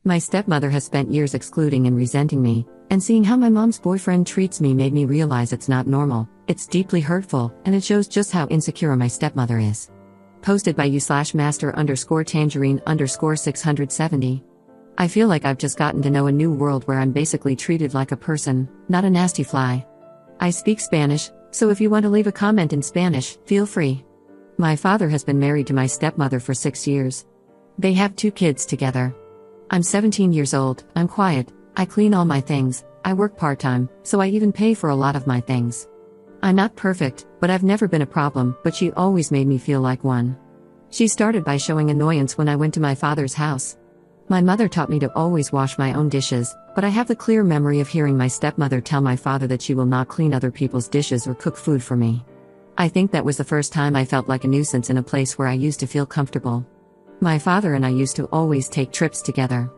My stepmother has spent years excluding and resenting me, and seeing how my mom's boyfriend treats me made me realize it's not normal, it's deeply hurtful, and it shows just how insecure my stepmother is. Posted by you/master_tangerine_670. I feel like I've just gotten to know a new world where I'm basically treated like a person, not a nasty fly. I speak Spanish, so if you want to leave a comment in Spanish, feel free. My father has been married to my stepmother for 6 years. They have 2 kids together. I'm 17 years old, I'm quiet, I clean all my things, I work part-time, so I even pay for a lot of my things. I'm not perfect, but I've never been a problem, but she always made me feel like one. She started by showing annoyance when I went to my father's house. My mother taught me to always wash my own dishes, but I have the clear memory of hearing my stepmother tell my father that she will not clean other people's dishes or cook food for me. I think that was the first time I felt like a nuisance in a place where I used to feel comfortable. My father and I used to always take trips together.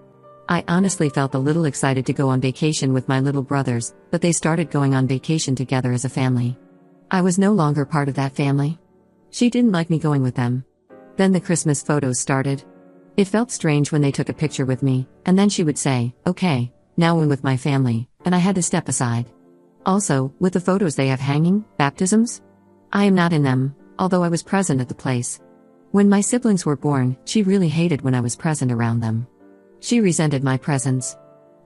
I honestly felt a little excited to go on vacation with my little brothers, but they started going on vacation together as a family. I was no longer part of that family. She didn't like me going with them. Then the Christmas photos started. It felt strange when they took a picture with me, and then she would say, "Okay, now I'm with my family," and I had to step aside. Also, with the photos they have hanging, baptisms? I am not in them, although I was present at the place. When my siblings were born, she really hated when I was present around them. She resented my presence.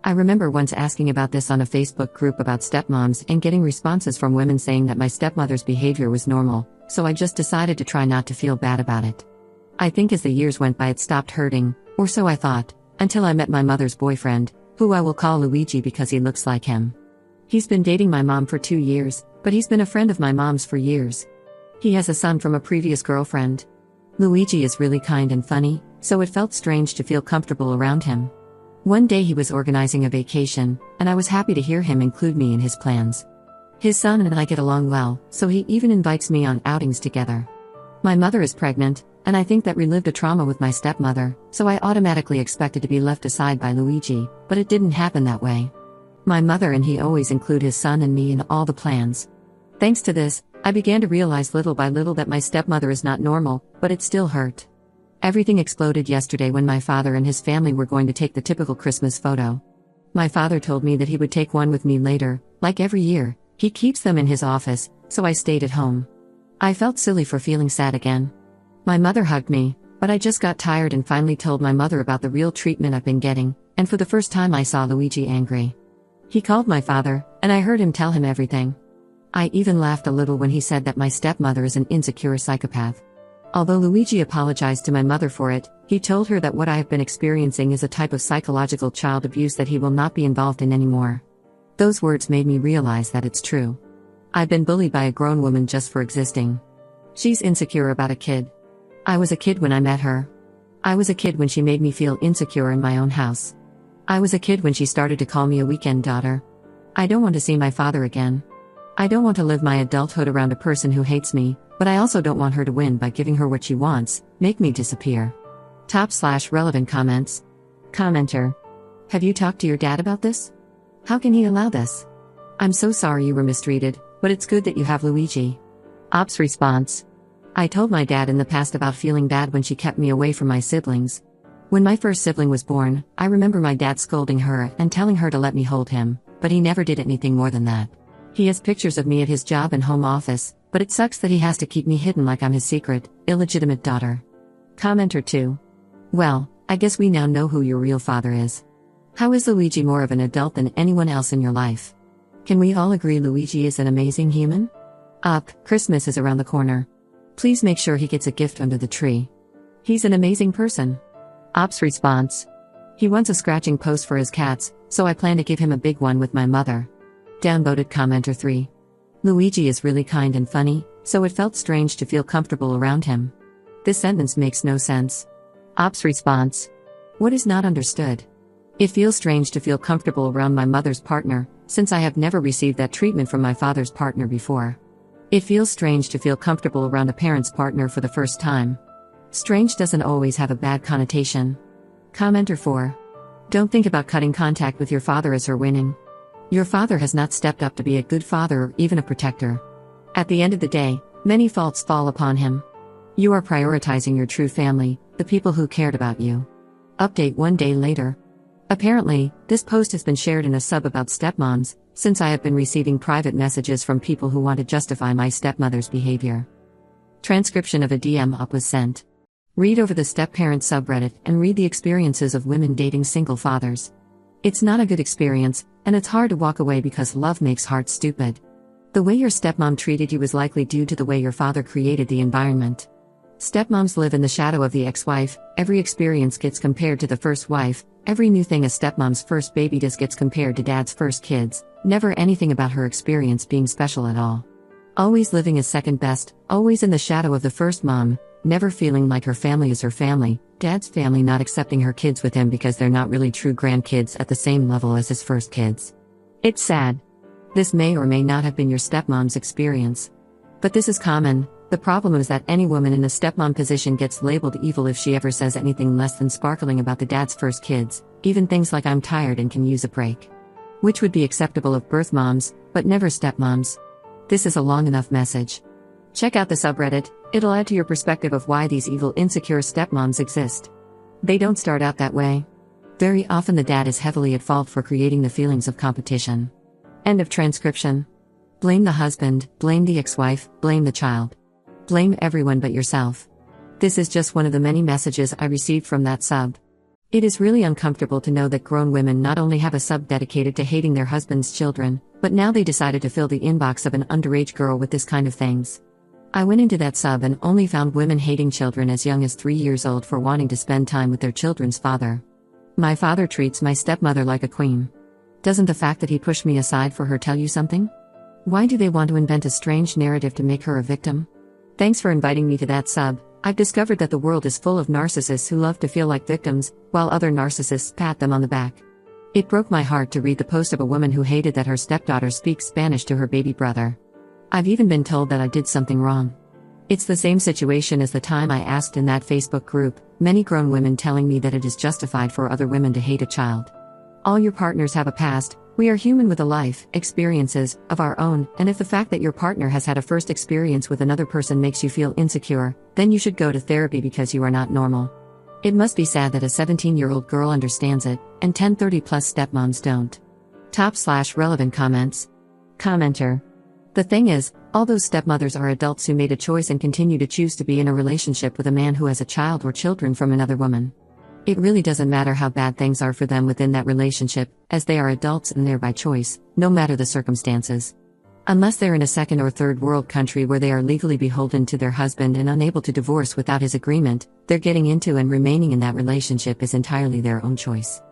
I remember once asking about this on a Facebook group about stepmoms and getting responses from women saying that my stepmother's behavior was normal, so I just decided to try not to feel bad about it. I think as the years went by it stopped hurting, or so I thought, until I met my mother's boyfriend, who I will call Luigi because he looks like him. He's been dating my mom for 2 years, but he's been a friend of my mom's for years. He has a son from a previous girlfriend. Luigi is really kind and funny, so it felt strange to feel comfortable around him. One day he was organizing a vacation, and I was happy to hear him include me in his plans. His son and I get along well, so he even invites me on outings together. My mother is pregnant, and I think that relived a trauma with my stepmother, so I automatically expected to be left aside by Luigi, but it didn't happen that way. My mother and he always include his son and me in all the plans. Thanks to this, I began to realize little by little that my stepmother is not normal, but it still hurt. Everything exploded yesterday when my father and his family were going to take the typical Christmas photo. My father told me that he would take one with me later, like every year, he keeps them in his office, so I stayed at home. I felt silly for feeling sad again. My mother hugged me, but I just got tired and finally told my mother about the real treatment I've been getting, and for the first time I saw Luigi angry. He called my father, and I heard him tell him everything. I even laughed a little when he said that my stepmother is an insecure psychopath. Although Luigi apologized to my mother for it, he told her that what I have been experiencing is a type of psychological child abuse that he will not be involved in anymore. Those words made me realize that it's true. I've been bullied by a grown woman just for existing. She's insecure about a kid. I was a kid when I met her. I was a kid when she made me feel insecure in my own house. I was a kid when she started to call me a weekend daughter. I don't want to see my father again. I don't want to live my adulthood around a person who hates me, but I also don't want her to win by giving her what she wants, make me disappear. /relevant comments. Commenter. Have you talked to your dad about this? How can he allow this? I'm so sorry you were mistreated, but it's good that you have Luigi. Ops response. I told my dad in the past about feeling bad when she kept me away from my siblings. When my first sibling was born, I remember my dad scolding her and telling her to let me hold him, but he never did anything more than that. He has pictures of me at his job and home office, but it sucks that he has to keep me hidden like I'm his secret, illegitimate daughter. Commenter 2. Well, I guess we now know who your real father is. How is Luigi more of an adult than anyone else in your life? Can we all agree Luigi is an amazing human? Christmas is around the corner. Please make sure he gets a gift under the tree. He's an amazing person. Ops response. He wants a scratching post for his cats, so I plan to give him a big one with my mother. Downvoted commenter 3. Luigi is really kind and funny, so it felt strange to feel comfortable around him. This sentence makes no sense. Ops response. What is not understood? It feels strange to feel comfortable around my mother's partner, since I have never received that treatment from my father's partner before. It feels strange to feel comfortable around a parent's partner for the first time. Strange doesn't always have a bad connotation. Commenter 4. Don't think about cutting contact with your father as her winning. Your father has not stepped up to be a good father or even a protector. At the end of the day, many faults fall upon him. You are prioritizing your true family, the people who cared about you. Update 1 day later. Apparently, this post has been shared in a sub about stepmoms, since I have been receiving private messages from people who want to justify my stepmother's behavior. Transcription of a DM up was sent. Read over the step-parent subreddit and read the experiences of women dating single fathers. It's not a good experience, and it's hard to walk away because love makes hearts stupid. The way your stepmom treated you is likely due to the way your father created the environment. Stepmoms live in the shadow of the ex-wife, every experience gets compared to the first wife, every new thing a stepmom's first baby does gets compared to dad's first kids, never anything about her experience being special at all. Always living as second best, always in the shadow of the first mom, never feeling like her family is her family, dad's family not accepting her kids with him because they're not really true grandkids at the same level as his first kids. It's sad. This may or may not have been your stepmom's experience. But this is common. The problem is that any woman in a stepmom position gets labeled evil if she ever says anything less than sparkling about the dad's first kids, even things like "I'm tired and can use a break." Which would be acceptable of birth moms, but never stepmoms. This is a long enough message. Check out the subreddit, it'll add to your perspective of why these evil insecure stepmoms exist. They don't start out that way. Very often the dad is heavily at fault for creating the feelings of competition. End of transcription. Blame the husband, blame the ex-wife, blame the child. Blame everyone but yourself. This is just one of the many messages I received from that sub. It is really uncomfortable to know that grown women not only have a sub dedicated to hating their husband's children, but now they decided to fill the inbox of an underage girl with this kind of things. I went into that sub and only found women hating children as young as 3 years old for wanting to spend time with their children's father. My father treats my stepmother like a queen. Doesn't the fact that he pushed me aside for her tell you something? Why do they want to invent a strange narrative to make her a victim? Thanks for inviting me to that sub. I've discovered that the world is full of narcissists who love to feel like victims, while other narcissists pat them on the back. It broke my heart to read the post of a woman who hated that her stepdaughter speaks Spanish to her baby brother. I've even been told that I did something wrong. It's the same situation as the time I asked in that Facebook group, many grown women telling me that it is justified for other women to hate a child. All your partners have a past. We are human with a life, experiences, of our own, and if the fact that your partner has had a first experience with another person makes you feel insecure, then you should go to therapy because you are not normal. It must be sad that a 17-year-old girl understands it, and 10-30-plus stepmoms don't. /relevant comments. Commenter. The thing is, all those stepmothers are adults who made a choice and continue to choose to be in a relationship with a man who has a child or children from another woman. It really doesn't matter how bad things are for them within that relationship, as they are adults and there by choice, no matter the circumstances. Unless they're in a second or third world country where they are legally beholden to their husband and unable to divorce without his agreement, their getting into and remaining in that relationship is entirely their own choice.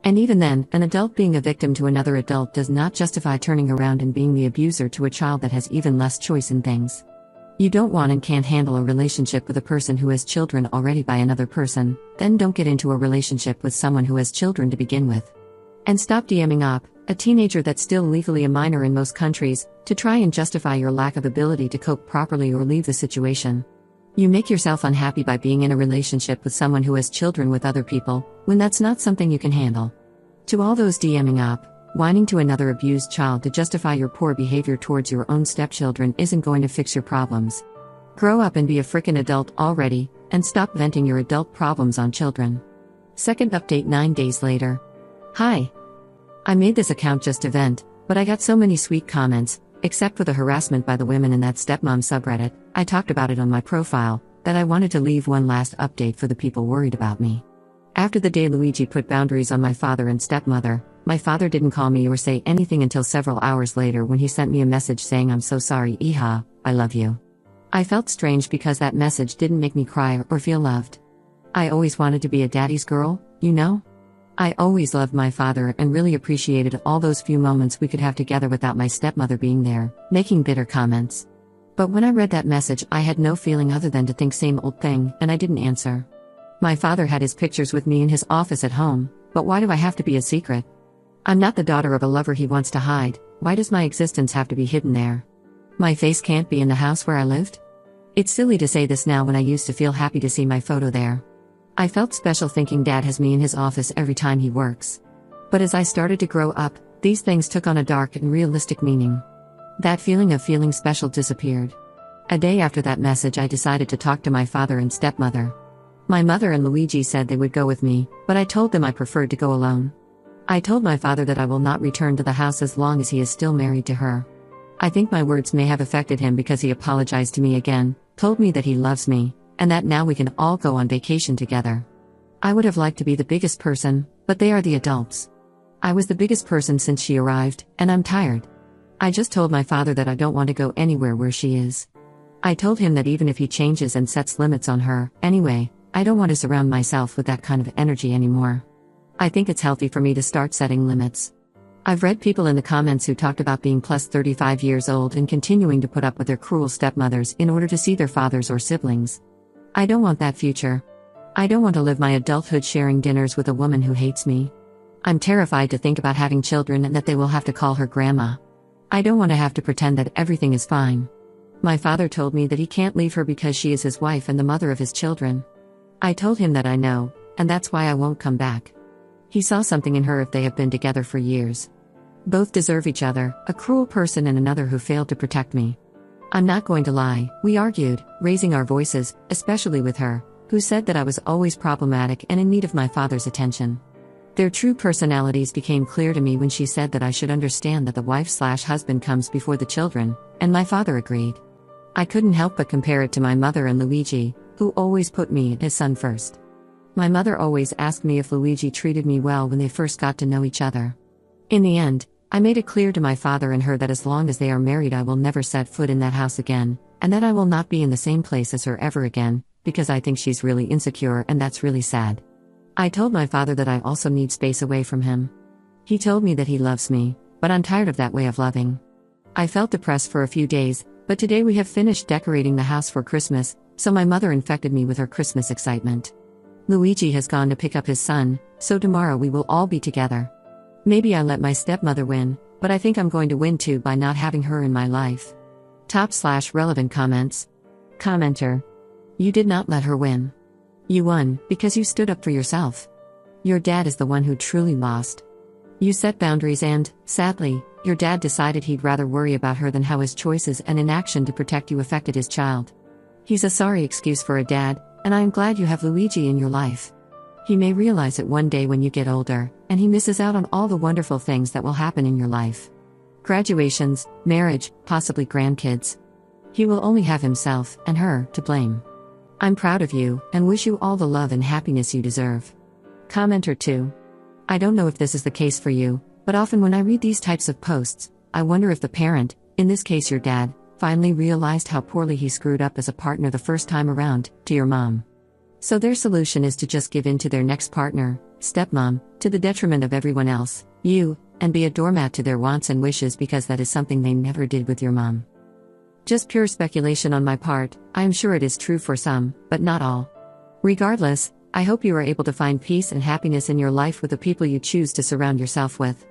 And even then, an adult being a victim to another adult does not justify turning around and being the abuser to a child that has even less choice in things. You don't want and can't handle a relationship with a person who has children already by another person, then don't get into a relationship with someone who has children to begin with. And stop DMing up, a teenager that's still legally a minor in most countries, to try and justify your lack of ability to cope properly or leave the situation. You make yourself unhappy by being in a relationship with someone who has children with other people, when that's not something you can handle. To all those DMing up, whining to another abused child to justify your poor behavior towards your own stepchildren isn't going to fix your problems. Grow up and be a frickin' adult already, and stop venting your adult problems on children. Second update 9 days later. Hi. I made this account just to vent, but I got so many sweet comments, except for the harassment by the women in that stepmom subreddit, I talked about it on my profile, that I wanted to leave one last update for the people worried about me. After the day Luigi put boundaries on my father and stepmother, my father didn't call me or say anything until several hours later when he sent me a message saying "I'm so sorry, Iha, I love you." I felt strange because that message didn't make me cry or feel loved. I always wanted to be a daddy's girl, you know? I always loved my father and really appreciated all those few moments we could have together without my stepmother being there, making bitter comments. But when I read that message I had no feeling other than to think same old thing, and I didn't answer. My father had his pictures with me in his office at home, but why do I have to be a secret? I'm not the daughter of a lover he wants to hide, why does my existence have to be hidden there? My face can't be in the house where I lived? It's silly to say this now when I used to feel happy to see my photo there. I felt special thinking Dad has me in his office every time he works. But as I started to grow up, these things took on a dark and realistic meaning. That feeling of feeling special disappeared. A day after that message I decided to talk to my father and stepmother. My mother and Luigi said they would go with me, but I told them I preferred to go alone. I told my father that I will not return to the house as long as he is still married to her. I think my words may have affected him because he apologized to me again, told me that he loves me, and that now we can all go on vacation together. I would have liked to be the biggest person, but they are the adults. I was the biggest person since she arrived, and I'm tired. I just told my father that I don't want to go anywhere where she is. I told him that even if he changes and sets limits on her, anyway, I don't want to surround myself with that kind of energy anymore. I think it's healthy for me to start setting limits. I've read people in the comments who talked about being plus 35 years old and continuing to put up with their cruel stepmothers in order to see their fathers or siblings. I don't want that future. I don't want to live my adulthood sharing dinners with a woman who hates me. I'm terrified to think about having children and that they will have to call her grandma. I don't want to have to pretend that everything is fine. My father told me that he can't leave her because she is his wife and the mother of his children. I told him that I know, and that's why I won't come back. He saw something in her if they have been together for years. Both deserve each other, a cruel person and another who failed to protect me. I'm not going to lie, we argued, raising our voices, especially with her, who said that I was always problematic and in need of my father's attention. Their true personalities became clear to me when she said that I should understand that the wife/husband comes before the children, and my father agreed. I couldn't help but compare it to my mother and Luigi, who always put me and his son first. My mother always asked me if Luigi treated me well when they first got to know each other. In the end, I made it clear to my father and her that as long as they are married I will never set foot in that house again, and that I will not be in the same place as her ever again, because I think she's really insecure and that's really sad. I told my father that I also need space away from him. He told me that he loves me, but I'm tired of that way of loving. I felt depressed for a few days, but today we have finished decorating the house for Christmas, so my mother infected me with her Christmas excitement. Luigi has gone to pick up his son, so tomorrow we will all be together. Maybe I let my stepmother win, but I think I'm going to win too by not having her in my life. Top/relevant comments. Commenter. You did not let her win. You won, because you stood up for yourself. Your dad is the one who truly lost. You set boundaries and, sadly, your dad decided he'd rather worry about her than how his choices and inaction to protect you affected his child. He's a sorry excuse for a dad, and I am glad you have Luigi in your life. He may realize it one day when you get older, and he misses out on all the wonderful things that will happen in your life. Graduations, marriage, possibly grandkids. He will only have himself, and her, to blame. I'm proud of you, and wish you all the love and happiness you deserve. Commenter 2. I don't know if this is the case for you, but often when I read these types of posts, I wonder if the parent, in this case your dad, finally realized how poorly he screwed up as a partner the first time around, to your mom. So their solution is to just give in to their next partner, stepmom, to the detriment of everyone else, you, and be a doormat to their wants and wishes because that is something they never did with your mom. Just pure speculation on my part, I am sure it is true for some, but not all. Regardless, I hope you are able to find peace and happiness in your life with the people you choose to surround yourself with.